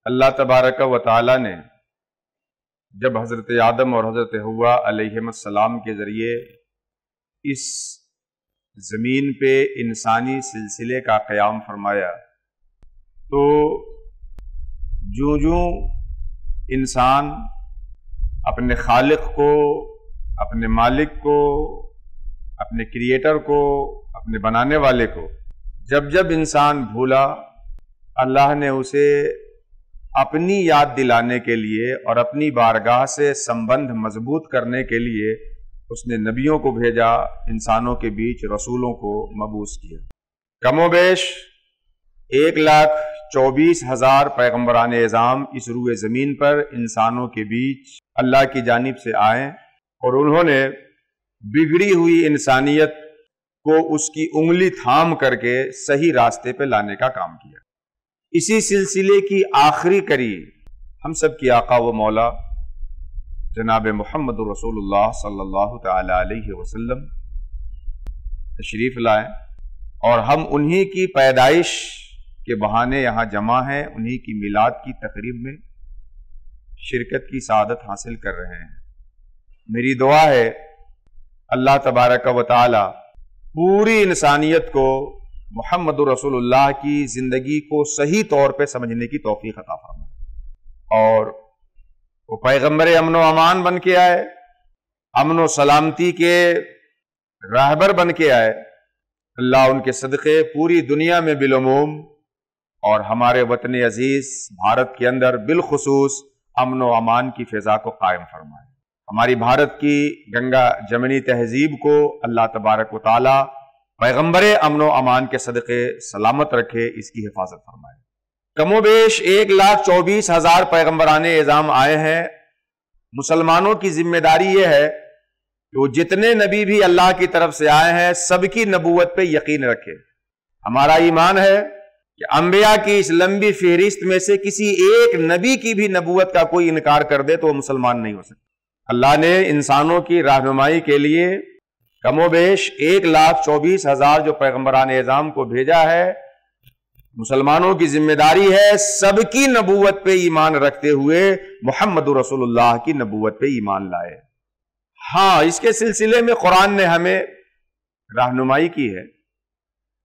اللہ تبارک و تعالی نے جب حضرت آدم اور حضرت حوا علیہم السلام کے ذریعے اس زمین پہ انسانی سلسلے کا قیام فرمایا تو جوں انسان اپنے خالق کو، اپنے مالک کو، اپنے کریٹر کو، اپنے بنانے والے کو جب انسان بھولا، اللہ نے اسے اپنی یاد دلانے کے لیے اور اپنی بارگاہ سے سمبندھ مضبوط کرنے کے لیے اس نے نبیوں کو بھیجا، انسانوں کے بیچ رسولوں کو مبعوث کیا۔ کم و بیش 1,24,000 پیغمبران اعظام اس روئے زمین پر انسانوں کے بیچ اللہ کی جانب سے آئے اور انہوں نے بگڑی ہوئی انسانیت کو اس کی انگلی تھام کر کے صحیح راستے پہ لانے کا کام کیا۔ اسی سلسلے کی آخری کڑی ہم سب کی آقا و مولا جناب محمد رسول اللہ صلی اللہ تعالی علیہ وسلم تشریف لائے اور ہم انہی کی پیدائش کے بہانے یہاں جمع ہیں، انہی کی میلاد کی تقریب میں شرکت کی سعادت حاصل کر رہے ہیں۔ میری دعا ہے اللہ تبارک و تعالی پوری انسانیت کو محمد رسول اللہ کی زندگی کو صحیح طور پہ سمجھنے کی توفیق عطا فرمائے اور وہ پیغمبر امن و امان بن کے آئے، امن و سلامتی کے راہبر بن کے آئے۔ اللہ ان کے صدقے پوری دنیا میں بالعموم اور ہمارے وطن عزیز بھارت کے اندر بالخصوص امن و امان کی فضا کو قائم فرمائے۔ ہماری بھارت کی گنگا جمنی تہذیب کو اللہ تبارک و تعالی پیغمبر امن و امان کے صدقے سلامت رکھے، اس کی حفاظت فرمائے۔ کم و بیش 1,24,000 پیغمبران اعظام آئے ہیں۔ مسلمانوں کی ذمہ داری یہ ہے کہ وہ جتنے نبی بھی اللہ کی طرف سے آئے ہیں سب کی نبوت پہ یقین رکھے۔ ہمارا ایمان ہے کہ انبیاء کی اس لمبی فہرست میں سے کسی ایک نبی کی بھی نبوت کا کوئی انکار کر دے تو وہ مسلمان نہیں ہو سکتا۔ اللہ نے انسانوں کی رہنمائی کے لیے کم و بیش 1,24,000 جو پیغمبران اعظام کو بھیجا ہے۔ مسلمانوں کی ذمہ داری ہے سب کی نبوت پہ ایمان رکھتے ہوئے محمد رسول اللہ کی نبوت پہ ایمان لائے۔ ہاں، اس کے سلسلے میں قرآن نے ہمیں رہنمائی کی ہے،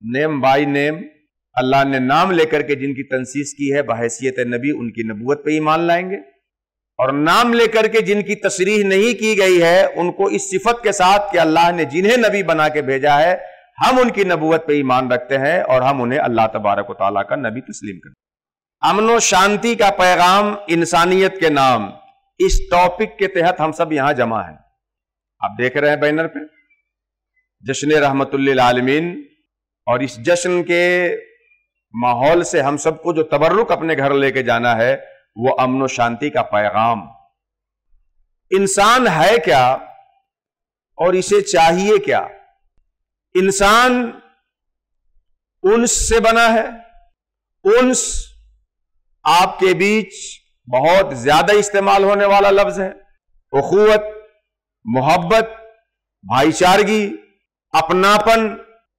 نیم بائی نیم اللہ نے نام لے کر کے جن کی تنصیص کی ہے بحیثیت نبی ان کی نبوت پہ ایمان لائیں گے، اور نام لے کر کے جن کی تصریح نہیں کی گئی ہے ان کو اس صفت کے ساتھ کہ اللہ نے جنہیں نبی بنا کے بھیجا ہے ہم ان کی نبوت پہ ایمان رکھتے ہیں اور ہم انہیں اللہ تبارک و تعالیٰ کا نبی تسلیم کرتے ہیں۔ امن و شانتی کا پیغام انسانیت کے نام، اس ٹاپک کے تحت ہم سب یہاں جمع ہیں۔ آپ دیکھ رہے ہیں بینر پہ جشن رحمت للعالمین، اور اس جشن کے ماحول سے ہم سب کو جو تبرک اپنے گھر لے کے جانا ہے وہ امن و شانتی کا پیغام۔ انسان ہے کیا اور اسے چاہیے کیا؟ انسان انس سے بنا ہے۔ انس آپ کے بیچ بہت زیادہ استعمال ہونے والا لفظ ہے۔ اخوت، محبت، بھائی چارگی، اپناپن،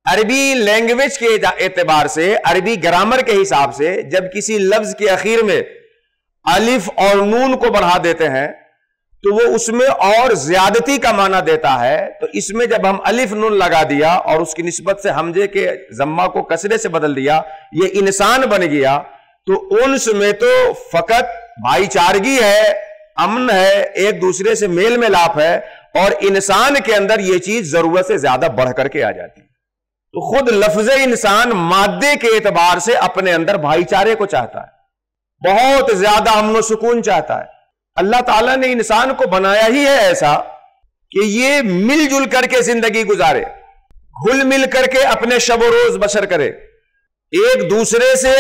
عربی لینگویج کے اعتبار سے، عربی گرامر کے حساب سے جب کسی لفظ کے اخیر میں الف اور نون کو بڑھا دیتے ہیں تو وہ اس میں اور زیادتی کا معنی دیتا ہے، تو اس میں جب ہم الف نون لگا دیا اور اس کی نسبت سے حمزے کے ضمہ کو کسرے سے بدل دیا، یہ انسان بن گیا۔ تو انس میں تو فقط بھائی چارگی ہے، امن ہے، ایک دوسرے سے میل ملاپ ہے، اور انسان کے اندر یہ چیز ضرورت سے زیادہ بڑھ کر کے آ جاتی ہے۔ تو خود لفظ انسان مادے کے اعتبار سے اپنے اندر بھائی چارے کو چاہتا ہے، بہت زیادہ امن و سکون چاہتا ہے۔ اللہ تعالیٰ نے انسان کو بنایا ہی ہے ایسا کہ یہ مل جل کر کے زندگی گزارے، گھل مل کر کے اپنے شب و روز بسر کرے، ایک دوسرے سے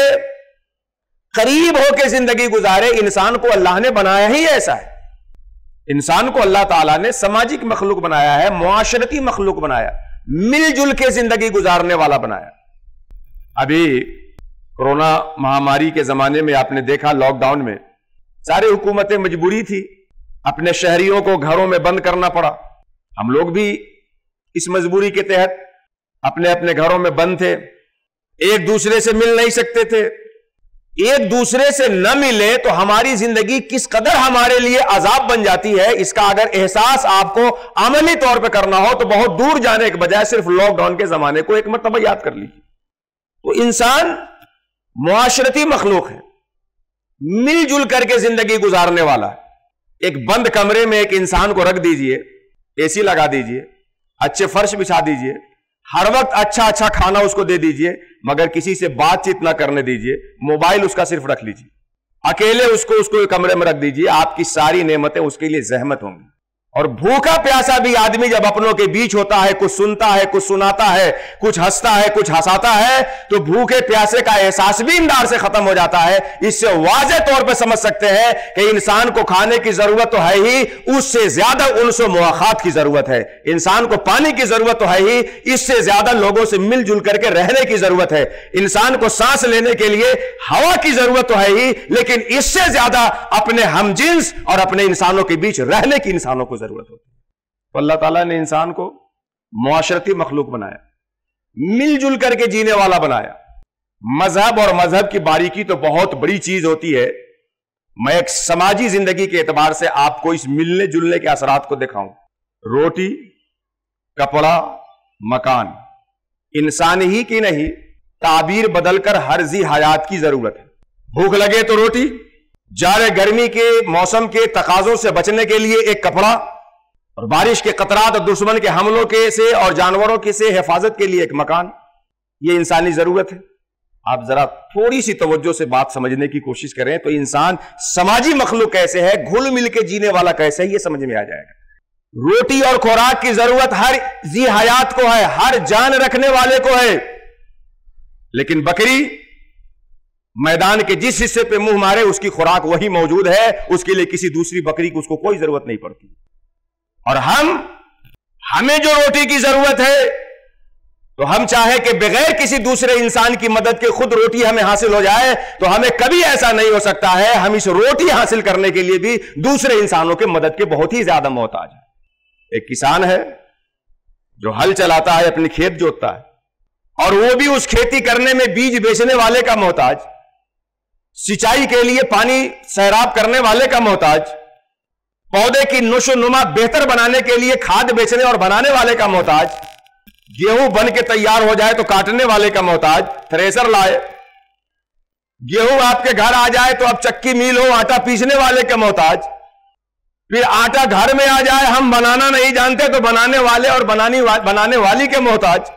قریب ہو کے زندگی گزارے۔ انسان کو اللہ نے بنایا ہی ایسا ہے۔ انسان کو اللہ تعالیٰ نے سماجک مخلوق بنایا ہے، معاشرتی مخلوق بنایا، مل جل کے زندگی گزارنے والا بنایا۔ ابھی کورونا مہاماری کے زمانے میں آپ نے دیکھا لاک ڈاؤن میں ساری حکومتیں مجبوری تھی، اپنے شہریوں کو گھروں میں بند کرنا پڑا۔ ہم لوگ بھی اس مجبوری کے تحت اپنے اپنے گھروں میں بند تھے، ایک دوسرے سے مل نہیں سکتے تھے، ایک دوسرے سے نہ ملے تو ہماری زندگی کس قدر ہمارے لیے عذاب بن جاتی ہے، اس کا اگر احساس آپ کو عملی طور پہ کرنا ہو تو بہت دور جانے کے بجائے صرف لاک ڈاؤن کے زمانے کو ایک مرتبہ یاد کر لیجیے۔ تو انسان معاشرتی مخلوق ہے، مل جل کر کے زندگی گزارنے والا ہے۔ ایک بند کمرے میں ایک انسان کو رکھ دیجئے، اے سی لگا دیجئے، اچھے فرش بچھا دیجئے، ہر وقت اچھا اچھا کھانا اس کو دے دیجئے، مگر کسی سے بات چیت نہ کرنے دیجئے، موبائل اس کا صرف رکھ لیجئے، اکیلے اس کو کمرے میں رکھ دیجئے، آپ کی ساری نعمتیں اس کے لیے زحمت ہوں گی۔ اور بھوکا پیاسا بھی آدمی جب اپنوں کے بیچ ہوتا ہے، کچھ سنتا ہے، کچھ سناتا ہے، کچھ ہنستا ہے، کچھ ہنساتا ہے، تو بھوکے پیاسے کا احساس بھی اندار سے ختم ہو جاتا ہے۔ اس سے واضح طور پہ سمجھ سکتے ہیں کہ انسان کو کھانے کی ضرورت تو ہے ہی، اس سے زیادہ انس و مواخات کی ضرورت ہے۔ انسان کو پانی کی ضرورت تو ہے ہی، اس سے زیادہ لوگوں سے مل جل کر کے رہنے کی ضرورت ہے۔ انسان کو سانس لینے کے لیے ہوا کی ضرورت تو ہے ہی، لیکن اس سے زیادہ اپنے ہم جنس اور اپنے انسانوں کے بیچ رہنے کی انسانوں کو ضرورت ہوتی ہے۔ تو اللہ تعالیٰ نے انسان کو معاشرتی مخلوق بنایا، مل جل کر کے جینے والا بنایا۔ مذہب اور مذہب کی باریکی تو بہت بڑی چیز ہوتی ہے، میں ایک سماجی زندگی کے اعتبار سے آپ کو اس ملنے جلنے کے اثرات کو دکھاؤں۔ روٹی، کپڑا، مکان، انسان ہی کی نہیں، تعبیر بدل کر ہر ذی حیات کی ضرورت ہے۔ بھوک لگے تو روٹی، جارے گرمی کے موسم کے تقاضوں سے بچنے کے لیے ایک کپڑا، اور بارش کے قطرات اور دشمن کے حملوں کے سے اور جانوروں کے سے حفاظت کے لیے ایک مکان۔ یہ انسانی ضرورت ہے۔ آپ ذرا تھوڑی سی توجہ سے بات سمجھنے کی کوشش کریں تو انسان سماجی مخلوق کیسے ہے، گھل مل کے جینے والا کیسے ہے، یہ سمجھ میں آ جائے گا۔ روٹی اور خوراک کی ضرورت ہر ذی حیات کو ہے، ہر جان رکھنے والے کو ہے، لیکن بکری میدان کے جس حصے پہ منہ مارے اس کی خوراک وہی موجود ہے، اس کے لیے کسی دوسری بکری کو اس کو کوئی ضرورت نہیں پڑتی۔ اور ہمیں جو روٹی کی ضرورت ہے تو ہم چاہے کہ بغیر کسی دوسرے انسان کی مدد کے خود روٹی ہمیں حاصل ہو جائے تو ہمیں کبھی ایسا نہیں ہو سکتا ہے۔ ہم اس روٹی حاصل کرنے کے لیے بھی دوسرے انسانوں کے مدد کے بہت ہی زیادہ محتاج ہیں۔ ایک کسان ہے جو ہل چلاتا ہے، اپنی کھیت جوتتا ہے، اور وہ بھی اس کھیتی کرنے میں بیج بیچنے والے کا محتاج، سچائی کے لیے پانی سیراب کرنے والے کا محتاج، پودے کی نشو و نما بہتر بنانے کے لیے کھاد بیچنے اور بنانے والے کا محتاج، گیہوں بن کے تیار ہو جائے تو کاٹنے والے کا محتاج، تھریسر لائے، گیہوں آپ کے گھر آ جائے تو اب چکی میل ہو، آٹا پیسنے والے کا محتاج، پھر آٹا گھر میں آ جائے، ہم بنانا نہیں جانتے تو بنانے والے اور بنانے والی کے محتاج،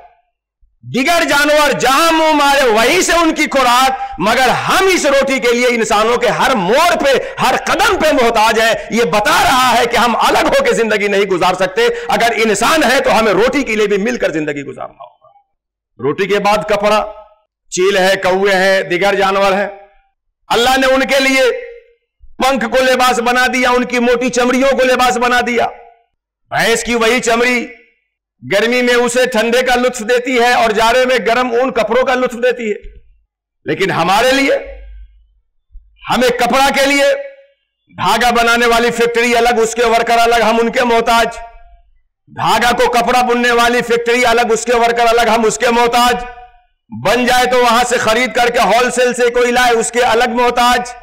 دیگر جانور جہاں منہ مارے وہیں سے ان کی خوراک، مگر ہم اس روٹی کے لیے انسانوں کے ہر موڑ پہ ہر قدم پہ محتاج ہے۔ یہ بتا رہا ہے کہ ہم الگ ہو کے زندگی نہیں گزار سکتے، اگر انسان ہے تو ہمیں روٹی کے لیے بھی مل کر زندگی گزارنا ہوگا۔ روٹی کے بعد کپڑا، چیل ہے، کوے ہیں، دیگر جانور ہیں، اللہ نے ان کے لیے پنکھ کو لباس بنا دیا، ان کی موٹی چمڑیوں کو لباس بنا دیا۔ بھینس کی وہی چمڑی گرمی میں اسے ٹھنڈے کا لطف دیتی ہے اور جاڑے میں گرم اون کپڑوں کا لطف دیتی ہے، لیکن ہمارے لیے، ہمیں کپڑا کے لیے دھاگا بنانے والی فیکٹری الگ، اس کے ورکر الگ، ہم ان کے محتاج، دھاگا کو کپڑا بننے والی فیکٹری الگ، اس کے ورکر الگ، ہم اس کے محتاج، بن جائے تو وہاں سے خرید کر کے ہول سیل سے کوئی لائے، اس کے الگ محتاج،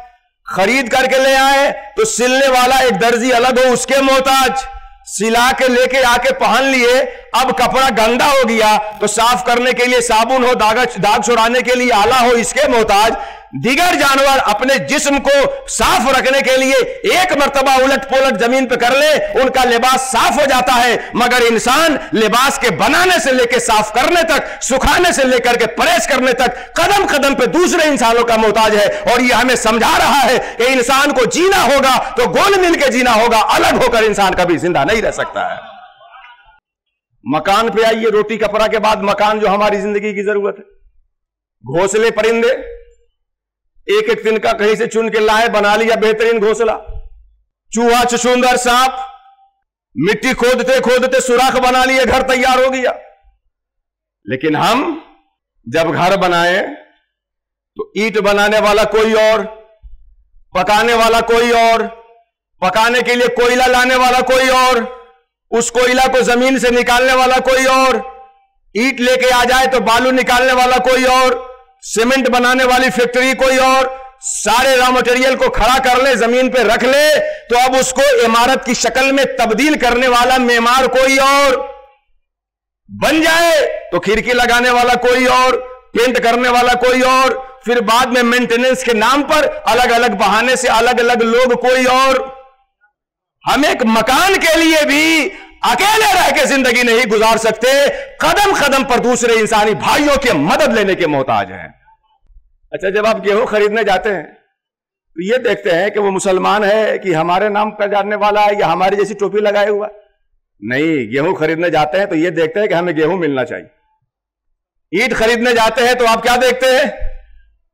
خرید کر کے لے آئے تو سلنے والا ایک درزی الگ ہو، اس کے محتاج، سلا کے لے کے آ کے پہن لیے، اب کپڑا گندا ہو گیا تو صاف کرنے کے لیے صابن ہو، داغ چھڑانے کے لیے آلہ ہو، اس کے محتاج۔ دیگر جانور اپنے جسم کو صاف رکھنے کے لیے ایک مرتبہ الٹ پلٹ زمین پہ کر لے، ان کا لباس صاف ہو جاتا ہے، مگر انسان لباس کے بنانے سے لے کے صاف کرنے تک، سکھانے سے لے کر کے پریس کرنے تک قدم قدم پہ دوسرے انسانوں کا محتاج ہے۔ اور یہ ہمیں سمجھا رہا ہے کہ انسان کو جینا ہوگا تو گول مل کے جینا ہوگا، الگ ہو کر انسان کبھی زندہ نہیں رہ سکتا ہے۔ مکان پہ آئیے، روٹی کپڑا کے بعد مکان جو ہماری زندگی کی ضرورت ہے۔ گھونسلے پرندے ایک ایک دن کا کہیں سے چن کے لائے، بنا لیا بہترین گھونسلہ، چوہا چچوندر سانپ مٹی کھودتے کھودتے سوراخ بنا لیے، گھر تیار ہو گیا۔ لیکن ہم جب گھر بنائیں تو اینٹ بنانے والا کوئی اور، پکانے والا کوئی اور، پکانے کے لیے کوئلہ لانے والا کوئی اور، اس کوئلہ کو زمین سے نکالنے والا کوئی اور، اینٹ لے کے آ جائے تو بالو نکالنے والا کوئی اور، سیمنٹ بنانے والی فیکٹری کوئی اور، سارے را مٹیریل کو کھڑا کر لے، زمین پہ رکھ لے، تو اب اس کو عمارت کی شکل میں تبدیل کرنے والا معمار کوئی اور بن جائے، تو کھڑکی لگانے والا کوئی اور، پینٹ کرنے والا کوئی اور، پھر بعد میں مینٹیننس کے نام پر الگ الگ بہانے سے الگ الگ لوگ کوئی اور۔ ہم ایک مکان کے لیے بھی اکیلے رہ کے زندگی نہیں گزار سکتے، قدم قدم پر دوسرے انسانی بھائیوں کی مدد لینے کے محتاج ہیں۔ اچھا، جب آپ گیہوں خریدنے جاتے ہیں تو یہ دیکھتے ہیں کہ وہ مسلمان ہے کہ ہمارے نام کا جاننے والا ہے یا ہماری جیسی ٹوپی لگائے ہوا؟ نہیں، گیہوں خریدنے جاتے ہیں تو یہ دیکھتے ہیں کہ ہمیں گیہوں ملنا چاہیے۔ اینٹ خریدنے جاتے ہیں تو آپ کیا دیکھتے ہیں؟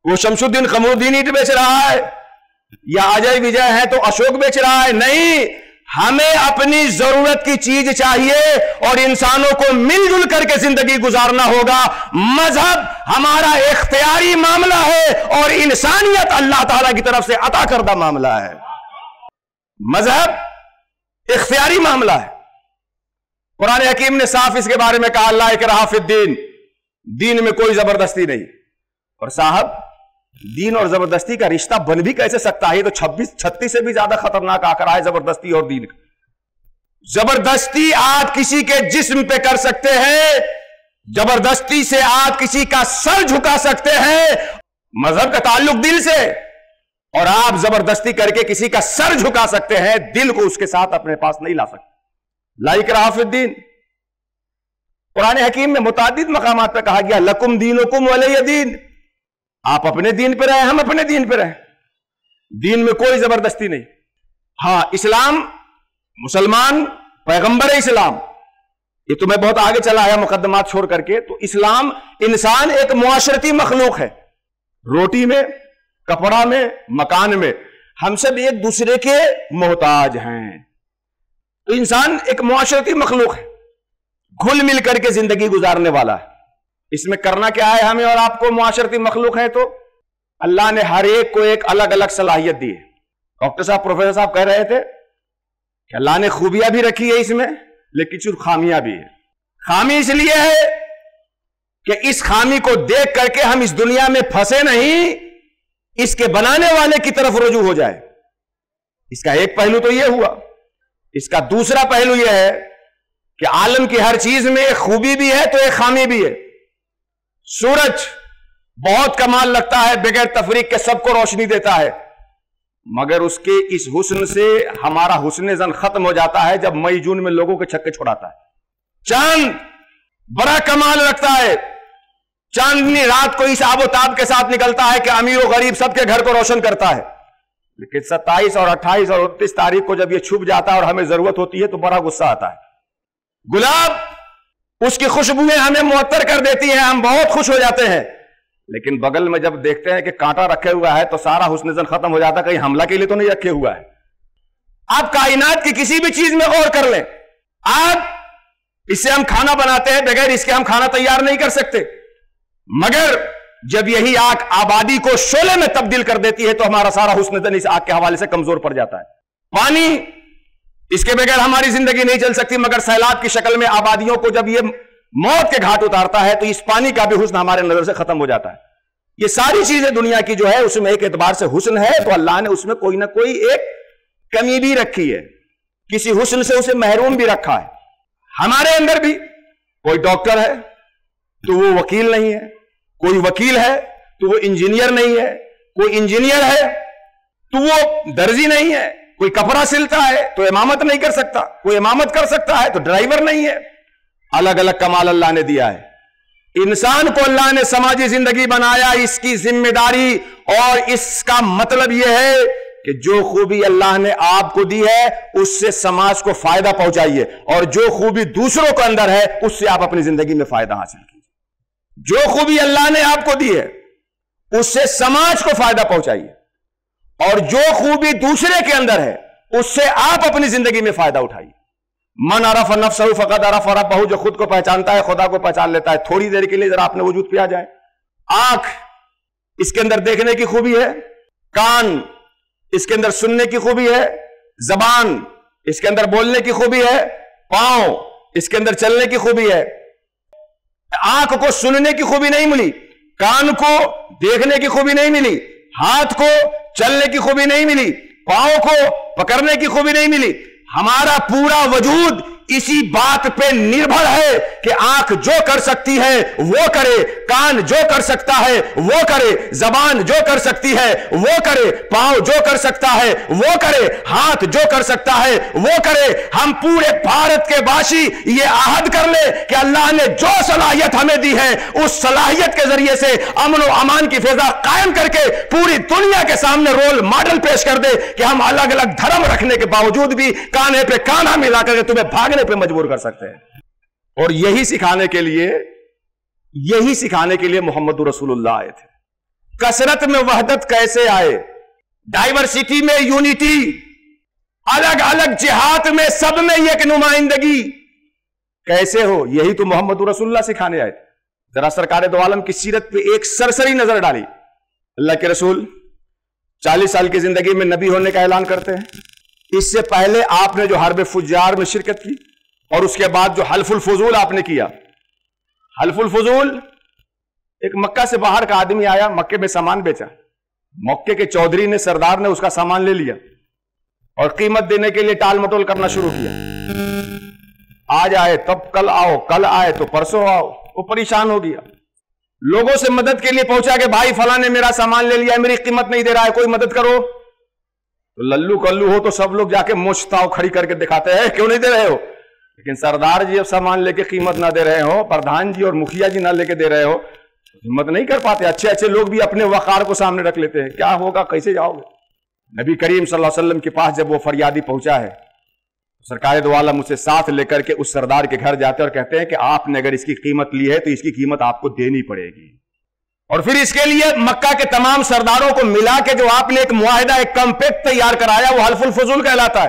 وہ شمس الدین قمر الدین اینٹ بیچ رہا ہے یا اجے وجے ہے تو اشوک بیچ رہا ہے؟ نہیں، ہمیں اپنی ضرورت کی چیز چاہیے اور انسانوں کو مل جل کر کے زندگی گزارنا ہوگا۔ مذہب ہمارا اختیاری معاملہ ہے اور انسانیت اللہ تعالیٰ کی طرف سے عطا کردہ معاملہ ہے۔ مذہب اختیاری معاملہ ہے۔ قرآن حکیم نے صاف اس کے بارے میں کہا، لا اکراہ فی الدین، دین میں کوئی زبردستی نہیں۔ اور صاحب، دین اور زبردستی کا رشتہ بن بھی کیسے سکتا ہے؟ یہ تو 36 سے بھی زیادہ خطرناک آنکڑا ہے زبردستی اور دین کا۔ زبردستی آپ کسی کے جسم پہ کر سکتے ہیں، زبردستی سے آپ کسی کا سر جھکا سکتے ہیں، مذہب کا تعلق دل سے، اور آپ زبردستی کر کے کسی کا سر جھکا سکتے ہیں، دل کو اس کے ساتھ اپنے پاس نہیں لا سکتے۔ لا اکراہ فی الدین قرآن حکیم میں متعدد مقامات پہ کہا گیا، لکم دینکم ولی دین، آپ اپنے دین پہ رہیں، ہم اپنے دین پہ رہیں، دین میں کوئی زبردستی نہیں۔ ہاں، اسلام، مسلمان، پیغمبر اسلام، یہ تو میں بہت آگے چلا آیا مقدمات چھوڑ کر کے، تو اسلام، انسان ایک معاشرتی مخلوق ہے، روٹی میں، کپڑا میں، مکان میں، ہم سب ایک دوسرے کے محتاج ہیں۔ تو انسان ایک معاشرتی مخلوق ہے، گھل مل کر کے زندگی گزارنے والا ہے۔ اس میں کرنا کیا ہے ہمیں اور آپ کو؟ معاشرتی مخلوق ہے تو اللہ نے ہر ایک کو ایک الگ الگ صلاحیت دی ہے۔ ڈاکٹر صاحب، پروفیسر صاحب کہہ رہے تھے کہ اللہ نے خوبیاں بھی رکھی ہے اس میں، لیکن کچھ خامیاں بھی ہیں۔ خامی اس لیے ہے کہ اس خامی کو دیکھ کر کے ہم اس دنیا میں پھنسے نہیں، اس کے بنانے والے کی طرف رجوع ہو جائے۔ اس کا ایک پہلو تو یہ ہوا۔ اس کا دوسرا پہلو یہ ہے کہ عالم کی ہر چیز میں ایک خوبی بھی ہے تو ایک خامی بھی ہے۔ سورج بہت کمال لگتا ہے، بغیر تفریق کے سب کو روشنی دیتا ہے، مگر اس کے اس حسن سے ہمارا حسن زن ختم ہو جاتا ہے جب مئی جون میں لوگوں کے چھکے چھڑاتا ہے۔ چاند بڑا کمال رکھتا ہے، چاندنی رات کو اس آب و تاب کے ساتھ نکلتا ہے کہ امیر و غریب سب کے گھر کو روشن کرتا ہے، لیکن 27 اور 28 اور 29 تاریخ کو جب یہ چھپ جاتا ہے اور ہمیں ضرورت ہوتی ہے تو بڑا غصہ آتا ہے۔ گلاب، اس کی خوشبوئیں ہمیں معطر کر دیتی ہیں، ہم بہت خوش ہو جاتے ہیں، لیکن بغل میں جب دیکھتے ہیں کہ کانٹا رکھے ہوا ہے تو سارا حسن زن ختم ہو جاتا ہے، کہیں حملہ کے لیے تو نہیں رکھے ہوا ہے۔ آپ کائنات کی کسی بھی چیز میں غور کر لیں، آپ اس سے ہم کھانا بناتے ہیں، بغیر اس کے ہم کھانا تیار نہیں کر سکتے، مگر جب یہی آگ آبادی کو شعلے میں تبدیل کر دیتی ہے تو ہمارا سارا حسن زن اس آگ کے حوالے سے کمزور پڑ جاتا ہے۔ پانی، اس کے بغیر ہماری زندگی نہیں چل سکتی، مگر سیلاب کی شکل میں آبادیوں کو جب یہ موت کے گھاٹ اتارتا ہے تو اس پانی کا بھی حسن ہمارے نظر سے ختم ہو جاتا ہے۔ یہ ساری چیزیں دنیا کی جو ہے اس میں ایک اعتبار سے حسن ہے، تو اللہ نے اس میں کوئی نہ کوئی ایک کمی بھی رکھی ہے، کسی حسن سے اسے محروم بھی رکھا ہے۔ ہمارے اندر بھی کوئی ڈاکٹر ہے تو وہ وکیل نہیں ہے، کوئی وکیل ہے تو وہ انجینئر نہیں ہے، کوئی انجینئر ہے تو وہ درزی نہیں ہے، کوئی کپڑا سلتا ہے تو امامت نہیں کر سکتا، کوئی امامت کر سکتا ہے تو ڈرائیور نہیں ہے۔ الگ الگ کمال اللہ نے دیا ہے۔ انسان کو اللہ نے سماجی زندگی بنایا، اس کی ذمہ داری اور اس کا مطلب یہ ہے کہ جو خوبی اللہ نے آپ کو دی ہے اس سے سماج کو فائدہ پہنچائیے، اور جو خوبی دوسروں کے اندر ہے اس سے آپ اپنی زندگی میں فائدہ حاصل کیجیے۔ جو خوبی اللہ نے آپ کو دی ہے اس سے سماج کو فائدہ پہنچائیے، اور جو خوبی دوسرے کے اندر ہے اس سے آپ اپنی زندگی میں فائدہ اٹھائیے۔ من عرف نفسہ فقد عرف ربہ، جو خود کو پہچانتا ہے خدا کو پہچان لیتا ہے۔ تھوڑی دیر کے لیے ذرا اپنے وجود پہ آ جائیں۔ آنکھ، اس کے اندر دیکھنے کی خوبی ہے، کان، اس کے اندر سننے کی خوبی ہے، زبان، اس کے اندر بولنے کی خوبی ہے، پاؤں، اس کے اندر چلنے کی خوبی ہے۔ آنکھ کو سننے کی خوبی نہیں ملی، کان کو دیکھنے کی خوبی نہیں ملی، ہاتھ کو چلنے کی خوبی نہیں ملی، پاؤں کو پکڑنے کی خوبی نہیں ملی، ہمارا پورا وجود اسی بات پہ نربھر ہے کہ آنکھ جو کر سکتی ہے وہ کرے، کان جو کر سکتا ہے وہ کرے، زبان جو کر سکتی ہے وہ کرے، پاؤں جو کر سکتا ہے وہ کرے، ہاتھ جو کر سکتا ہے وہ کرے۔ ہم پورے بھارت کے باشی یہ عہد کر لے کہ اللہ نے جو صلاحیت ہمیں دی ہے اس صلاحیت کے ذریعے سے امن و امان کی فضا قائم کر کے پوری دنیا کے سامنے رول ماڈل پیش کر دے کہ ہم الگ الگ دھرم رکھنے کے باوجود بھی کانے پہ کانا ملا کر کے تمہیں بھاگنے پہ مجبور کر سکتے ہیں۔ اور یہی سکھانے کے لیے محمد رسول اللہ آئے تھے۔ کثرت میں وحدت کیسے آئے، ڈائیورسٹی میں یونٹی، الگ الگ جہات میں سب میں ایک نمائندگی کیسے ہو، یہی تو محمد رسول اللہ سکھانے آئے تھے۔ ذرا سرکار دو عالم کی سیرت پہ ایک سرسری نظر ڈالی۔ اللہ کے رسول 40 سال کی زندگی میں نبی ہونے کا اعلان کرتے ہیں۔ اس سے پہلے آپ نے جو حرب فجار میں شرکت کی اور اس کے بعد جو حلف الفضول آپ نے کیا، حلف الفضول، ایک مکہ سے باہر کا آدمی آیا، مکے میں سامان بیچا، مکے کے چودھری نے، سردار نے اس کا سامان لے لیا اور قیمت دینے کے لیے ٹال مٹول کرنا شروع کیا۔ آج آئے تب کل آؤ، کل آئے تو پرسوں آؤ۔ وہ پریشان ہو گیا، لوگوں سے مدد کے لیے پہنچا کہ بھائی فلاں نے میرا سامان لے لیا، میری قیمت نہیں دے رہا ہے، کوئی مدد کرو۔ تو للو کلو ہو تو سب لوگ جا کے مچھتاؤ کھڑی کر کے دکھاتے ہیں کیوں نہیں دے رہے ہو، لیکن سردار جی اب سامان لے کے قیمت نہ دے رہے ہو، پردھان جی اور مکھیا جی نہ لے کے دے رہے ہو، ہمت نہیں کر پاتے۔ اچھے اچھے لوگ بھی اپنے وقار کو سامنے رکھ لیتے ہیں، کیا ہوگا، کیسے جاؤ گے۔ نبی کریم صلی اللہ علیہ وسلم کے پاس جب وہ فریادی پہنچا ہے، سرکار دو عالم اسے ساتھ لے کر کے اس سردار کے گھر جاتے اور کہتے ہیں کہ آپ نے اگر اس کی قیمت لی ہے تو اس کی قیمت آپ کو دینی پڑے گی، اور پھر اس کے لیے مکہ کے تمام سرداروں کو ملا کے جو آپ نے ایک معاہدہ، ایک کمپیکٹ تیار کرایا، وہ حلف الفضول کہلاتا ہے۔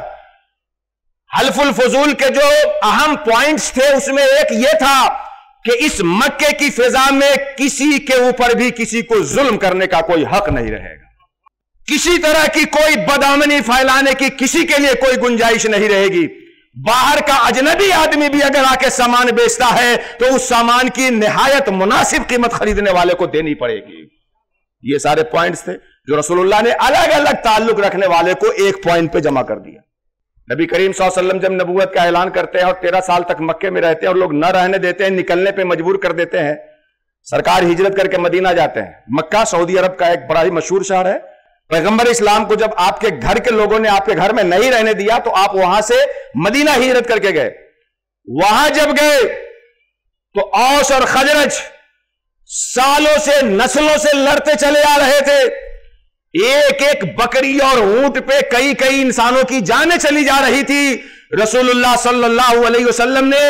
حلف الفضول کے جو اہم پوائنٹس تھے اس میں ایک یہ تھا کہ اس مکے کی فضا میں کسی کے اوپر بھی کسی کو ظلم کرنے کا کوئی حق نہیں رہے گا، کسی طرح کی کوئی بدامنی پھیلانے کی کسی کے لیے کوئی گنجائش نہیں رہے گی۔ باہر کا اجنبی آدمی بھی اگر آ کے سامان بیچتا ہے تو اس سامان کی نہایت مناسب قیمت خریدنے والے کو دینی پڑے گی۔ یہ سارے پوائنٹس تھے جو رسول اللہ نے الگ الگ تعلق رکھنے والے کو ایک پوائنٹ پہ جمع کر دیا۔ نبی کریم صلی اللہ علیہ وسلم جب نبوت کا اعلان کرتے ہیں اور 13 سال تک مکے میں رہتے ہیں اور لوگ نہ رہنے دیتے ہیں، نکلنے پہ مجبور کر دیتے ہیں، سرکار ہجرت کر کے مدینہ جاتے ہیں۔ مکہ سعودی عرب کا ایک بڑا ہی مشہور شہر ہے۔ پیغمبر اسلام کو جب آپ کے گھر کے لوگوں نے آپ کے گھر میں نہیں رہنے دیا تو آپ وہاں سے مدینہ ہجرت کر کے گئے۔ وہاں جب گئے تو اوس اور خزرج سالوں سے، نسلوں سے لڑتے چلے آ رہے تھے، ایک ایک بکری اور اونٹ پہ کئی کئی انسانوں کی جانیں چلی جا رہی تھی۔ رسول اللہ صلی اللہ علیہ وسلم نے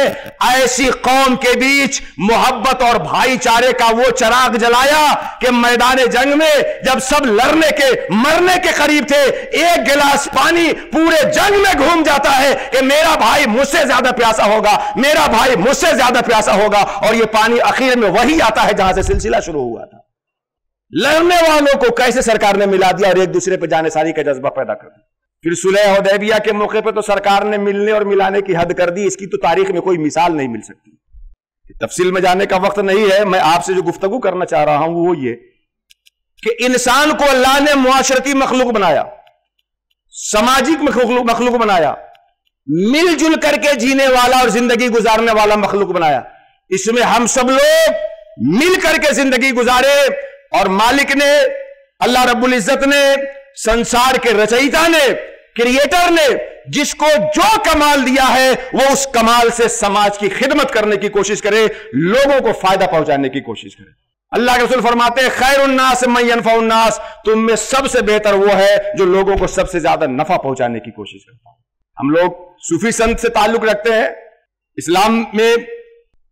ایسی قوم کے بیچ محبت اور بھائی چارے کا وہ چراغ جلایا کہ میدان جنگ میں جب سب لڑنے کے مرنے کے قریب تھے، ایک گلاس پانی پورے جنگ میں گھوم جاتا ہے کہ میرا بھائی مجھ سے زیادہ پیاسا ہوگا، میرا بھائی مجھ سے زیادہ پیاسا ہوگا، اور یہ پانی اخیر میں وہی آتا ہے جہاں سے سلسلہ شروع ہوا تھا۔ لڑنے والوں کو کیسے سرکار نے ملا دیا اور ایک دوسرے پہ جانے ساری کا جذبہ پیدا کر دیا۔ پھر صلح حدیبیہ کے موقع پہ تو سرکار نے ملنے اور ملانے کی حد کر دی، اس کی تو تاریخ میں کوئی مثال نہیں مل سکتی۔ تفصیل میں جانے کا وقت نہیں ہے، میں آپ سے جو گفتگو کرنا چاہ رہا ہوں وہ یہ کہ انسان کو اللہ نے معاشرتی مخلوق بنایا، سماجی مخلوق بنایا، مل جل کر کے جینے والا اور زندگی گزارنے والا مخلوق بنایا۔ اس میں ہم سب لوگ مل کر کے زندگی گزارے، اور مالک نے، اللہ رب العزت نے، سنسار کے رچیتا نے، کریٹر نے جس کو جو کمال دیا ہے وہ اس کمال سے سماج کی خدمت کرنے کی کوشش کرے، لوگوں کو فائدہ پہنچانے کی کوشش کرے۔ اللہ کے رسول فرماتے ہیں خیر الناس من ينفع الناس، تم میں سب سے بہتر وہ ہے جو لوگوں کو سب سے زیادہ نفع پہنچانے کی کوشش کرتا ہے۔ ہم لوگ صوفی سنت سے تعلق رکھتے ہیں، اسلام میں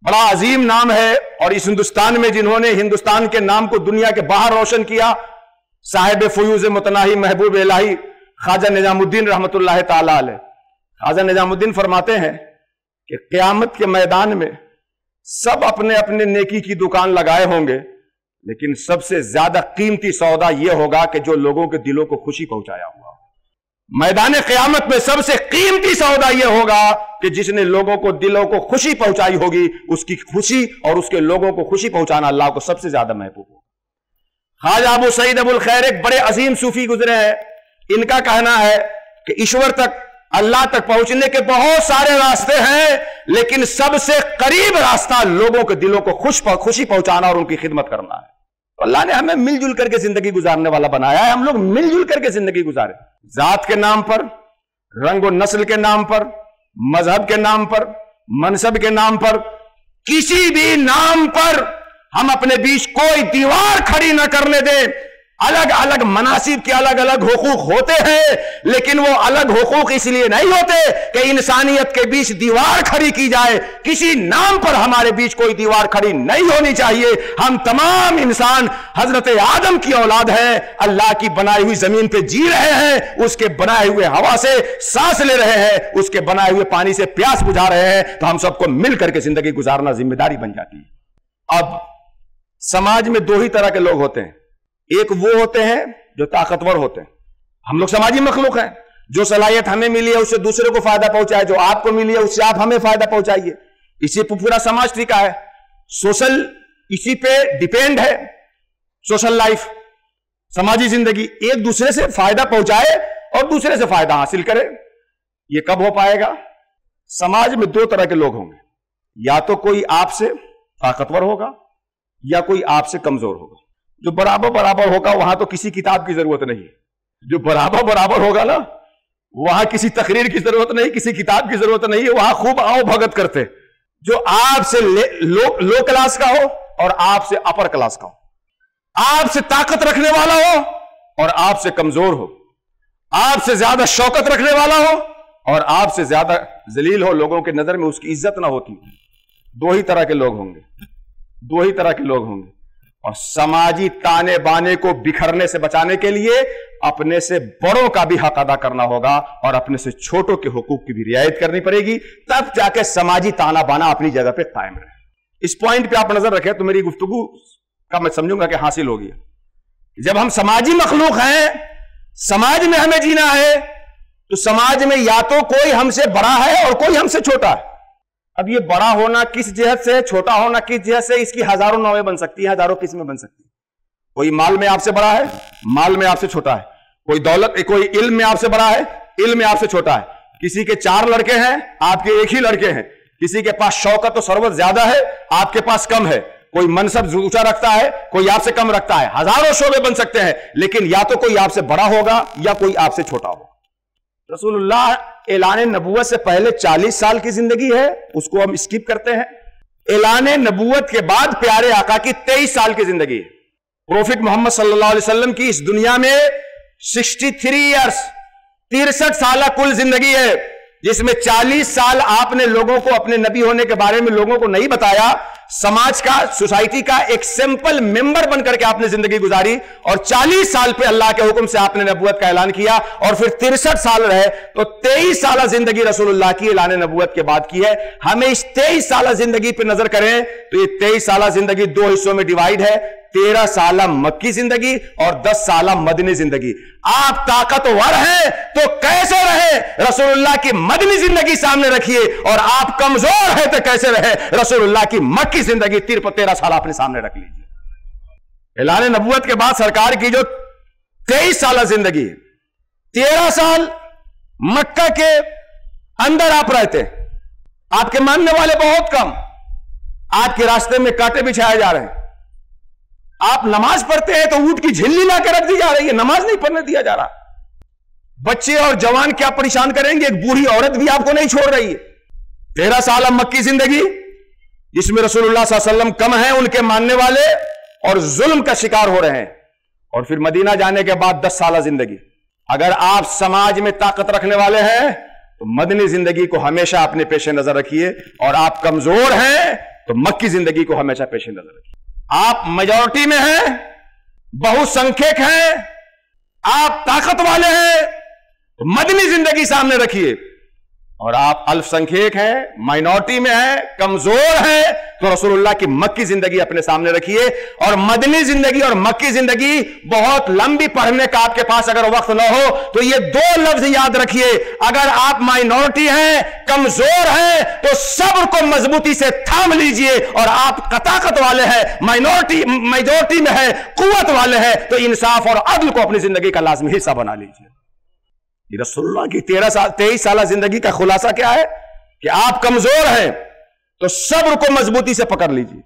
بڑا عظیم نام ہے، اور اس ہندوستان میں جنہوں نے ہندوستان کے نام کو دنیا کے باہر روشن کیا، صاحب فیوز متناہی محبوب الہی خواجہ نظام الدین رحمت اللہ تعالی علیہ۔ خواجہ نظام الدین فرماتے ہیں کہ قیامت کے میدان میں سب اپنے اپنے نیکی کی دکان لگائے ہوں گے، لیکن سب سے زیادہ قیمتی سودا یہ ہوگا کہ جو لوگوں کے دلوں کو خوشی پہنچایا ہوا۔ میدان قیامت میں سب سے قیمتی سودا یہ ہوگا کہ جس نے لوگوں کو دلوں کو خوشی پہنچائی ہوگی، اس کی خوشی اور اس کے لوگوں کو خوشی پہنچانا اللہ کو سب سے زیادہ محبوب ہوگا۔ خواجہ ابو سعید ابو الخیر ایک بڑے عظیم صوفی گزرے ہیں، ان کا کہنا ہے کہ ایشور تک، اللہ تک پہنچنے کے بہت سارے راستے ہیں، لیکن سب سے قریب راستہ لوگوں کے دلوں کو خوشی پہنچانا اور ان کی خدمت کرنا ہے۔ تو اللہ نے ہمیں مل جل کر کے زندگی گزارنے والا بنایا ہے، ہم لوگ مل جل کر کے زندگی گزارے، ذات کے نام پر، رنگ و نسل کے نام پر، مذہب کے نام پر، منصب کے نام پر، کسی بھی نام پر ہم اپنے بیچ کوئی دیوار کھڑی نہ کرنے دیں۔ الگ الگ مناصب کے الگ الگ حقوق ہوتے ہیں، لیکن وہ الگ حقوق اس لیے نہیں ہوتے کہ انسانیت کے بیچ دیوار کھڑی کی جائے۔ کسی نام پر ہمارے بیچ کوئی دیوار کھڑی نہیں ہونی چاہیے۔ ہم تمام انسان حضرت آدم کی اولاد ہیں، اللہ کی بنائی ہوئی زمین پہ جی رہے ہیں، اس کے بنائے ہوئے ہوا سے سانس لے رہے ہیں، اس کے بنائے ہوئے پانی سے پیاس بجھا رہے ہیں، تو ہم سب کو مل کر کے زندگی گزارنا ذمہ داری بن جاتی ہے۔ اب سماج میں دو ہی طرح کے لوگ ہوتے ہیں، ایک وہ ہوتے ہیں جو طاقتور ہوتے ہیں، ہم لوگ سماجی مخلوق ہیں، جو صلاحیت ہمیں ملی ہے اس سے دوسرے کو فائدہ پہنچائے، جو آپ کو ملی ہے اس سے آپ ہمیں فائدہ پہنچائیے، اسی پہ پورا سماج ٹھیکا ہے، سوشل اسی پہ ڈیپینڈ ہے، سوشل لائف، سماجی زندگی، ایک دوسرے سے فائدہ پہنچائے اور دوسرے سے فائدہ حاصل کرے۔ یہ کب ہو پائے گا؟ سماج میں دو طرح کے لوگ ہوں گے، یا تو کوئی آپ سے طاقتور ہوگا یا کوئی آپ سے کمزور ہوگا۔ جو برابر برابر ہوگا وہاں تو کسی کتاب کی ضرورت نہیں، جو برابر برابر ہوگا نا وہاں کسی تقریر کی ضرورت نہیں، کسی کتاب کی ضرورت نہیں ہے، وہاں خوب آؤ بھگت کرتے۔ جو آپ سے لو کلاس کا ہو اور آپ سے اپر کلاس کا ہو، آپ سے طاقت رکھنے والا ہو اور آپ سے کمزور ہو، آپ سے زیادہ شوکت رکھنے والا ہو اور آپ سے زیادہ ذلیل ہو، لوگوں کے نظر میں اس کی عزت نہ ہوتی، دو ہی طرح کے لوگ ہوں گے، دو ہی طرح کے لوگ ہوں گے۔ اور سماجی تانے بانے کو بکھرنے سے بچانے کے لیے اپنے سے بڑوں کا بھی حق ادا کرنا ہوگا اور اپنے سے چھوٹوں کے حقوق کی بھی رعایت کرنی پڑے گی، تب جا کے سماجی تانا بانا اپنی جگہ پہ قائم رہے۔ اس پوائنٹ پہ آپ نظر رکھیں تو میری گفتگو کا میں سمجھوں گا کہ حاصل ہوگی۔ جب ہم سماجی مخلوق ہیں، سماج میں ہمیں جینا ہے، تو سماج میں یا تو کوئی ہم سے بڑا ہے اور کوئی ہم سے چھوٹا ہے۔ اب یہ بڑا ہونا کس جہت سے، چھوٹا ہونا کس جہت سے، اس کی ہزاروں نوعیں بن سکتی ہیں، ہزاروں قسمیں بن سکتی ہیں۔ کوئی مال میں آپ سے بڑا ہے، مال میں آپ سے چھوٹا ہے، کوئی دولت، کوئی علم میں آپ سے بڑا ہے، علم میں آپ سے چھوٹا ہے، کسی کے 4 لڑکے ہیں، آپ کے ایک ہی لڑکے ہیں، کسی کے پاس شوکت و ثروت زیادہ ہے، آپ کے پاس کم ہے، کوئی منصب اونچا رکھتا ہے، کوئی آپ سے کم رکھتا ہے، ہزاروں شعبے بن سکتے ہیں، لیکن یا تو کوئی آپ سے بڑا ہوگا یا کوئی آپ سے چھوٹا ہوگا۔ رسول اللہ اعلان نبوت سے پہلے 40 سال کی زندگی ہے، اس کو ہم اسکپ کرتے ہیں۔ اعلان نبوت کے بعد پیارے آقا کی 23 سال کی زندگی ہے۔ پروفٹ محمد صلی اللہ علیہ وسلم کی اس دنیا میں 63 ایئرس، 63 سالہ کل زندگی ہے، جس میں 40 سال آپ نے لوگوں کو اپنے نبی ہونے کے بارے میں لوگوں کو نہیں بتایا، سماج کا، سوسائٹی کا ایک سمپل ممبر بن کر کے آپ نے زندگی گزاری، اور 40 سال پہ اللہ کے حکم سے آپ نے نبوت کا اعلان کیا، اور پھر 63 سال رہے، تو 23 سالہ زندگی رسول اللہ کی اعلان نبوت کے بعد کی ہے۔ ہمیں اس 23 سالہ زندگی پہ نظر کریں تو یہ 23 سالہ زندگی 2 حصوں میں ڈیوائیڈ ہے، 13 سالہ مکی زندگی اور 10 سالہ مدنی زندگی۔ آپ طاقتور ہیں تو کیسے رہے، رسول اللہ کی مدنی زندگی سامنے رکھیے، اور آپ کمزور ہیں تو کیسے رہے، رسول اللہ کی مکی زندگی 13 سال اپنے سامنے رکھ لیجیے۔ اعلان نبوت کے بعد سرکار کی جو 23 سالہ زندگی ہے، 13 سال مکہ کے اندر آپ رہتے، آپ کے ماننے والے بہت کم، آپ کے راستے میں کانٹے بچھائے جا رہے ہیں، آپ نماز پڑھتے ہیں تو اونٹ کی جھلی لا کے رکھ دی جا رہی ہے، نماز نہیں پڑھنے دیا جا رہا، بچے اور جوان کیا پریشان کریں گے، ایک بوڑھی عورت بھی آپ کو نہیں چھوڑ رہی ہے۔ 13 سالہ مکی زندگی جس میں رسول اللہ صلی اللہ علیہ وسلم کم ہیں ان کے ماننے والے اور ظلم کا شکار ہو رہے ہیں، اور پھر مدینہ جانے کے بعد 10 سالہ زندگی۔ اگر آپ سماج میں طاقت رکھنے والے ہیں تو مدنی زندگی کو ہمیشہ اپنے پیش نظر رکھیے، اور آپ کمزور ہیں تو مکی زندگی کو ہمیشہ پیش نظر رکھیے۔ آپ میجورٹی میں ہیں، بہت سنکھیک ہیں، آپ طاقت والے ہیں تو مدنی زندگی سامنے رکھیے، اور آپ الف سنکھیک ہیں، مائنورٹی میں ہیں، کمزور ہیں تو رسول کی مکی زندگی اپنے سامنے رکھیے، اور مدنی زندگی اور مکی زندگی بہت لمبی پڑھنے کا آپ کے پاس اگر وقت نہ ہو تو یہ 2 لفظ یاد رکھیے، اگر آپ مائنورٹی ہیں، کمزور ہیں، تو صبر کو مضبوطی سے تھام لیجئے، اور آپ طاقت والے ہیں، میجورٹی میں ہے، قوت والے ہیں، تو انصاف اور عدل کو اپنی زندگی کا لازمی حصہ بنا لیجئے۔ رسول اللہ کی 23 سالہ زندگی کا خلاصہ کیا ہے کہ آپ کمزور ہیں تو صبر کو مضبوطی سے پکڑ لیجئے،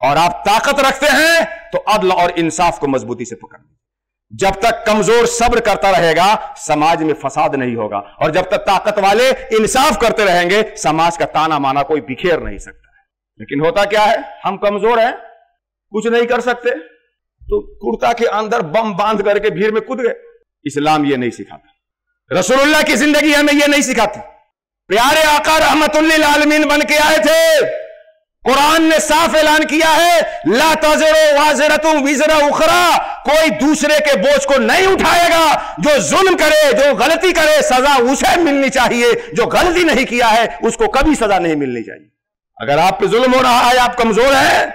اور آپ طاقت رکھتے ہیں تو عدل اور انصاف کو مضبوطی سے پکڑ لیجئے۔ جب تک کمزور صبر کرتا رہے گا سماج میں فساد نہیں ہوگا، اور جب تک طاقت والے انصاف کرتے رہیں گے سماج کا تانا مانا کوئی بکھیر نہیں سکتا ہے۔ لیکن ہوتا کیا ہے، ہم کمزور ہیں، کچھ نہیں کر سکتے، تو کرتا کے اندر بم باندھ کر کے بھیڑ میں کود گئے۔ اسلام یہ نہیں سکھاتا، رسول اللہ کی زندگی ہمیں یہ نہیں سکھاتی۔ پیارے آقا رحمت للعالمین بن کے آئے تھے، قرآن نے صاف اعلان کیا ہے لا تزر وازرۃ وزر اخری، کوئی دوسرے کے بوجھ کو نہیں اٹھائے گا، جو ظلم کرے، جو غلطی کرے سزا اسے ملنی چاہیے، جو غلطی نہیں کیا ہے اس کو کبھی سزا نہیں ملنی چاہیے۔ اگر آپ پہ ظلم ہو رہا ہے، آپ کمزور ہیں،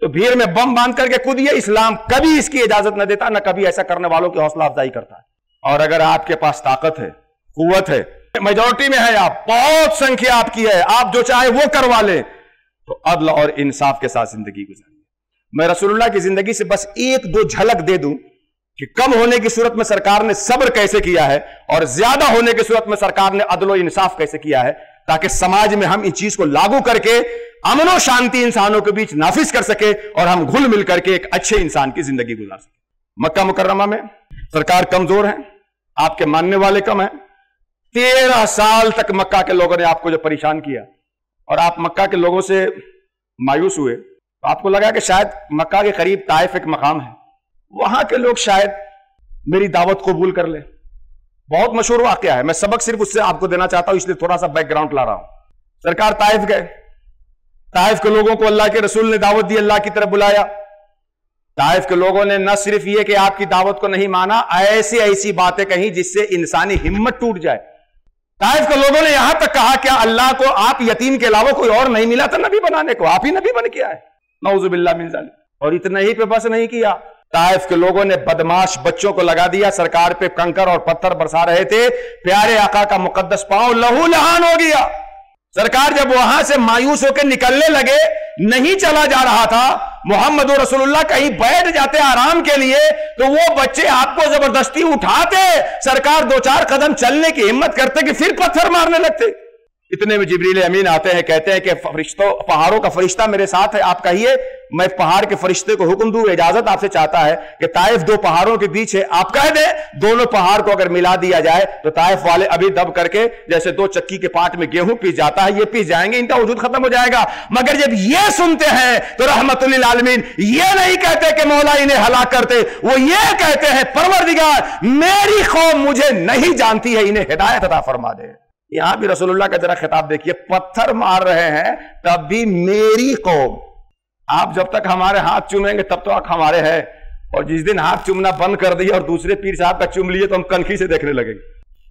تو بھیڑ میں بم باندھ کر کے کودیے، اسلام کبھی اس کی اجازت نہ دیتا، نہ کبھی ایسا کرنے والوں کی حوصلہ افزائی کرتا ہے۔ اور اگر آپ کے پاس طاقت ہے، قوت ہے، میجورٹی میں ہے، آپ بہت سنکھیا آپ کی ہے، آپ جو چاہے وہ کروا لیں، تو عدل اور انصاف کے ساتھ زندگی گزاریے۔ میں رسول اللہ کی زندگی سے بس 1-2 جھلک دے دوں کہ کم ہونے کی صورت میں سرکار نے صبر کیسے کیا ہے، اور زیادہ ہونے کی صورت میں سرکار نے عدل و انصاف کیسے کیا ہے، تاکہ سماج میں ہم ان چیز کو لاگو کر کے امن و شانتی انسانوں کے بیچ نافذ کر سکے، اور ہم گھل مل کر کے ایک اچھے انسان کی زندگی گزار سکیں۔ مکہ مکرمہ میں سرکار کمزور ہیں، آپ کے ماننے والے کم ہیں، 13 سال تک مکہ کے لوگوں نے آپ کو جو پریشان کیا، اور آپ مکہ کے لوگوں سے مایوس ہوئے، تو آپ کو لگا کہ شاید مکہ کے قریب طائف ایک مقام ہے، وہاں کے لوگ شاید میری دعوت قبول کر لیں۔ بہت مشہور واقعہ ہے، میں سبق صرف اس سے آپ کو دینا چاہتا ہوں، اس لیے تھوڑا سا بیک گراؤنڈ لا رہا ہوں۔ سرکار طائف گئے، طائف کے لوگوں کو اللہ کے رسول نے دعوت دی، اللہ کی طرف بلایا۔ طائف کے لوگوں نے نہ صرف یہ کہ آپ کی دعوت کو نہیں مانا، ایسی باتیں کہیں جس سے انسانی ہمت ٹوٹ جائے۔ طائف کے لوگوں نے یہاں تک کہا کیا اللہ کو آپ یتیم کے علاوہ کوئی اور نہیں ملا تھا نبی بنانے کو، آپ ہی نبی بن کے آئے، نعوذ باللہ من ذالک۔ اور اتنا ہی پہ بس نہیں کیا، طائف کے لوگوں نے بدماش بچوں کو لگا دیا، سرکار پہ کنکر اور پتھر برسا رہے تھے، پیارے آقا کا مقدس پاؤں لہو لہان ہو گیا۔ سرکار جب وہاں سے مایوس ہو کے نکلنے لگے، نہیں چلا جا رہا تھا، محمد رسول اللہ کہیں بیٹھ جاتے آرام کے لیے، تو وہ بچے آپ کو زبردستی اٹھاتے، سرکار 2-4 قدم چلنے کی ہمت کرتے کہ پھر پتھر مارنے لگتے۔ اتنے میں جبریل امین آتے ہیں، کہتے ہیں کہ پہاڑوں کا فرشتہ میرے ساتھ ہے، آپ کہیے میں پہاڑ کے فرشتے کو حکم دوں، اجازت آپ سے چاہتا ہے کہ طائف 2 پہاڑوں کے بیچ ہے، آپ کہہ دیں دونوں پہاڑ کو اگر ملا دیا جائے تو طائف والے ابھی دب کر کے جیسے 2 چکی کے پاٹ میں گیہوں پیس جاتا ہے، یہ پیس جائیں گے، ان کا وجود ختم ہو جائے گا۔ مگر جب یہ سنتے ہیں تو رحمت للعالمین یہ نہیں کہتے کہ مولا انہیں ہلاک کرتے، وہ یہ کہتے ہیں پروردگار میری قوم مجھے نہیں جانتی ہے، انہیں ہدایت عطا فرما دے۔ یہاں بھی رسول اللہ کا ذرا خطاب دیکھیے، پتھر مار رہے ہیں تب بھی میری قوم، آپ جب تک ہمارے ہاتھ چومیں گے تب تک ہمارے ہیں، اور جس دن ہاتھ چومنا بند کر دیا اور دوسرے پیر صاحب کا چوم لیے تو ہم کنکھی سے دیکھنے لگیں گے۔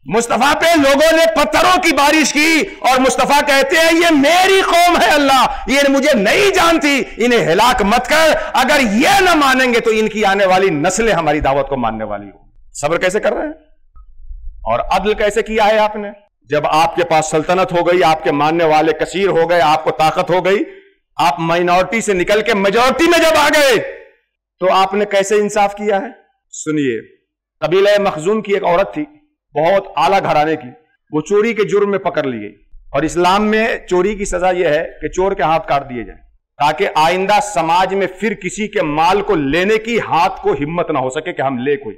مصطفیٰ پہ لوگوں نے پتھروں کی بارش کی، اور مصطفیٰ کہتے ہیں یہ میری قوم ہے اللہ، یہ مجھے نہیں جانتی، انہیں ہلاک مت کر، اگر یہ نہ مانیں گے تو ان کی آنے والی نسلیں ہماری دعوت کو ماننے والی ہوں۔ صبر کیسے کر رہے ہیں اور عدل کیسے کیا ہے آپ نے؟ جب آپ کے پاس سلطنت ہو گئی، آپ کے ماننے والے کثیر ہو گئے، آپ کو طاقت ہو گئی، آپ مائنورٹی سے نکل کے میجورٹی میں جب آ گئے تو آپ نے کیسے انصاف کیا ہے؟ سنیے، قبیلہ مخزوم کی ایک عورت تھی، بہت اعلیٰ گھرانے کی، وہ چوری کے جرم میں پکڑ لی گئی، اور اسلام میں چوری کی سزا یہ ہے کہ چور کے ہاتھ کاٹ دیے جائیں، تاکہ آئندہ سماج میں پھر کسی کے مال کو لینے کی ہاتھ کو ہمت نہ ہو سکے کہ ہم لے کوئی۔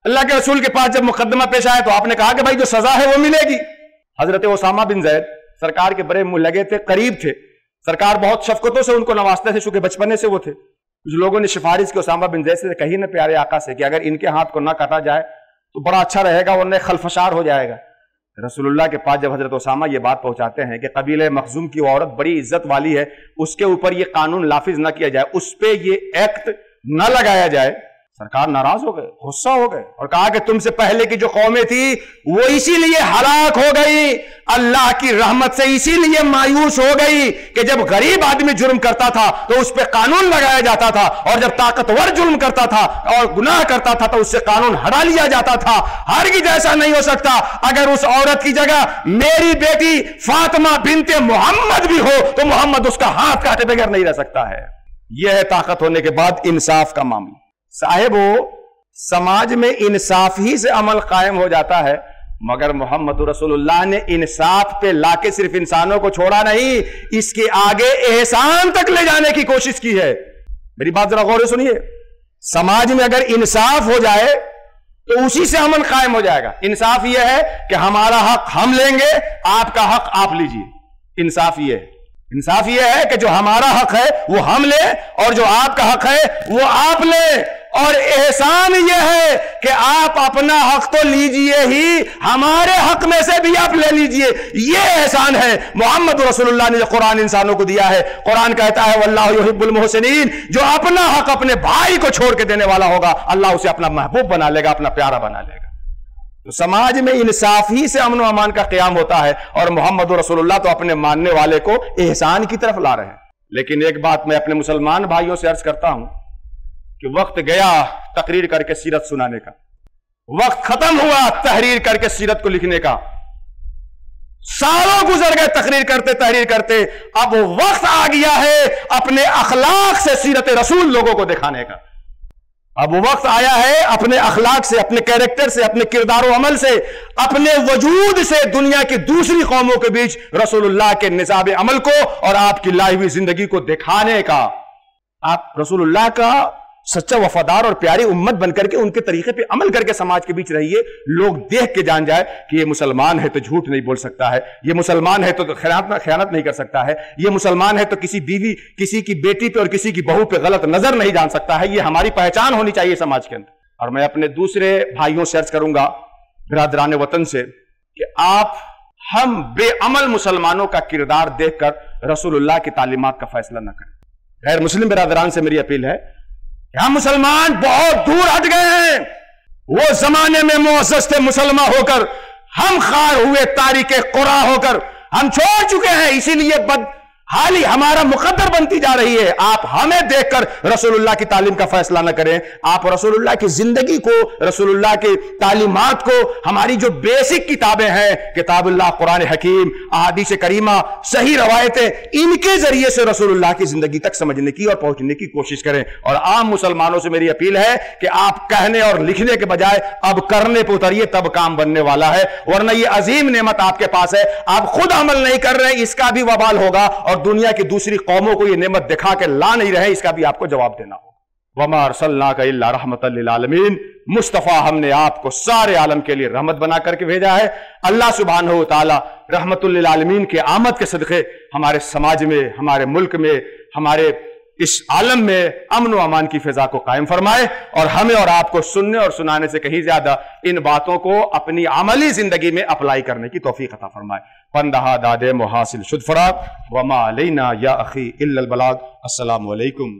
اللہ کے رسول کے پاس جب مقدمہ پیش آیا تو آپ نے کہا کہ بھائی جو سزا ہے وہ ملے گی۔ حضرت اسامہ بن زید سرکار کے بڑے لگے تھے، قریب تھے، سرکار بہت شفقتوں سے ان کو نوازتے تھے، چونکہ بچپنے سے وہ تھے۔ کچھ لوگوں نے سفارش کی اسامہ بن زید سے، کہی نہ پیارے آقا سے کہ اگر ان کے ہاتھ کو نہ کاٹا جائے تو بڑا اچھا رہے گا، ورنہ خلفشار ہو جائے گا۔ رسول اللہ کے پاس جب حضرت اسامہ یہ بات پہنچاتے ہیں کہ قبیلہ مخزوم کی وہ عورت بڑی عزت والی ہے، اس کے اوپر یہ قانون نافذ نہ کیا جائے، اس پہ یہ ایکٹ نہ لگایا جائے، سرکار ناراض ہو گئے، غصہ ہو گئے اور کہا کہ تم سے پہلے کی جو قومیں تھی وہ اسی لیے ہلاک ہو گئی، اللہ کی رحمت سے اسی لیے مایوس ہو گئی کہ جب غریب آدمی جرم کرتا تھا تو اس پہ قانون لگایا جاتا تھا، اور جب طاقتور جرم کرتا تھا اور گناہ کرتا تھا تو اس سے قانون ہٹا لیا جاتا تھا۔ ہرگز ایسا نہیں ہو سکتا، اگر اس عورت کی جگہ میری بیٹی فاطمہ بنت محمد بھی ہو تو محمد اس کا ہاتھ کاٹے بغیر نہیں رہ سکتا ہے۔ یہ ہے طاقت ہونے کے بعد انصاف کا معاملہ۔ صاحبو، سماج میں انصاف ہی سے عمل قائم ہو جاتا ہے، مگر محمد رسول اللہ نے انصاف پہ لا کے صرف انسانوں کو چھوڑا نہیں، اس کے آگے احسان تک لے جانے کی کوشش کی ہے۔ میری بات ذرا غور سے سنیے، سماج میں اگر انصاف ہو جائے تو اسی سے عمل قائم ہو جائے گا۔ انصاف یہ ہے کہ ہمارا حق ہم لیں گے، آپ کا حق آپ لیجئے، انصاف یہ ہے۔ انصاف یہ ہے کہ جو ہمارا حق ہے وہ ہم لیں اور جو آپ کا حق ہے وہ آپ لیں، اور احسان یہ ہے کہ آپ اپنا حق تو لیجئے ہی، ہمارے حق میں سے بھی آپ لے لیجئے۔ یہ احسان ہے محمد رسول اللہ نے جو قرآن انسانوں کو دیا ہے۔ قرآن کہتا ہے واللہ یحب المحسنین، جو اپنا حق اپنے بھائی کو چھوڑ کے دینے والا ہوگا اللہ اسے اپنا محبوب بنا لے گا، اپنا پیارا بنا لے گا۔ تو سماج میں انصاف ہی سے امن و امان کا قیام ہوتا ہے، اور محمد رسول اللہ تو اپنے ماننے والے کو احسان کی طرف لا رہے ہیں۔ لیکن ایک بات میں اپنے مسلمان بھائیوں سے عرض کرتا ہوں کہ وقت گیا تقریر کر کے سیرت سنانے کا، وقت ختم ہوا تحریر کر کے سیرت کو لکھنے کا، سالوں گزر گئے تحریر کرتے، اب وقت آ گیا ہے اپنے اخلاق سے سیرت رسول لوگوں کو دکھانے کا۔ اب وقت آیا ہے اپنے اخلاق سے، اپنے کیریکٹر سے، اپنے کردار و عمل سے، اپنے وجود سے دنیا کی دوسری قوموں کے بیچ رسول اللہ کے نصاب عمل کو اور آپ کی لائی ہوئی زندگی کو دکھانے کا۔ آپ رسول اللہ کا سچا وفادار اور پیاری امت بن کر کے ان کے طریقے پہ عمل کر کے سماج کے بیچ رہیے، لوگ دیکھ کے جان جائے کہ یہ مسلمان ہے تو جھوٹ نہیں بول سکتا ہے، یہ مسلمان ہے تو خیانت نہیں کر سکتا ہے، یہ مسلمان ہے تو کسی بیوی، کسی کی بیٹی پہ اور کسی کی بہو پہ غلط نظر نہیں جان سکتا ہے۔ یہ ہماری پہچان ہونی چاہیے سماج کے اندر۔ اور میں اپنے دوسرے بھائیوں سے عرض کروں گا، برادران وطن سے، کہ آپ ہم بے عمل مسلمانوں کا کردار دیکھ کر رسول اللہ کی تعلیمات کا فیصلہ نہ کریں۔ غیر مسلم برادران سے میری اپیل ہے کہ ہم مسلمان بہت دور ہٹ گئے ہیں، وہ زمانے میں معزز تھے مسلمان ہو کر، ہم خار ہوئے تاریک قرآن ہو کر، ہم چھوڑ چکے ہیں، اسی لیے حالی ہمارا مقدر بنتی جا رہی ہے۔ آپ ہمیں دیکھ کر رسول اللہ کی تعلیم کا فیصلہ نہ کریں، آپ رسول اللہ کی زندگی کو، رسول اللہ کی تعلیمات کو، ہماری جو بیسک کتابیں ہیں، کتاب اللہ، قرآن حکیم، احادیث کریمہ، صحیح روایتیں، ان کے ذریعے سے رسول اللہ کی زندگی تک سمجھنے کی اور پہنچنے کی کوشش کریں۔ اور عام مسلمانوں سے میری اپیل ہے کہ آپ کہنے اور لکھنے کے بجائے اب کرنے پہ اتریے، تب کام بننے والا ہے، ورنہ یہ عظیم نعمت آپ کے پاس ہے، آپ خود عمل نہیں کر رہے، اس کا بھی وبال ہوگا، اور دنیا کی دوسری قوموں کو یہ نعمت دکھا کے لا نہیں رہے، اس کا بھی آپ کو جواب دینا ہوگا۔ وَمَا أَرْسَلْنَاكَ إِلَّا رَحْمَةً لِلْعَالَمِينَ، مصطفیٰ ہم نے آپ کو سارے عالم کے لیے رحمت بنا کر کے بھیجا ہے۔ اللہ سبحانہ و تعالی رحمت للعالمین کے آمد کے صدقے ہمارے سماج میں، ہمارے ملک میں، ہمارے اس عالم میں امن و امان کی فضا کو قائم فرمائے، اور ہمیں اور آپ کو سننے اور سنانے سے کہیں زیادہ ان باتوں کو اپنی عملی زندگی میں اپلائی کرنے کی توفیق عطا فرمائے۔ پندہا دادے محاصل شد فرات، وما علینا یا اخی الا البلاغ۔ السلام علیکم۔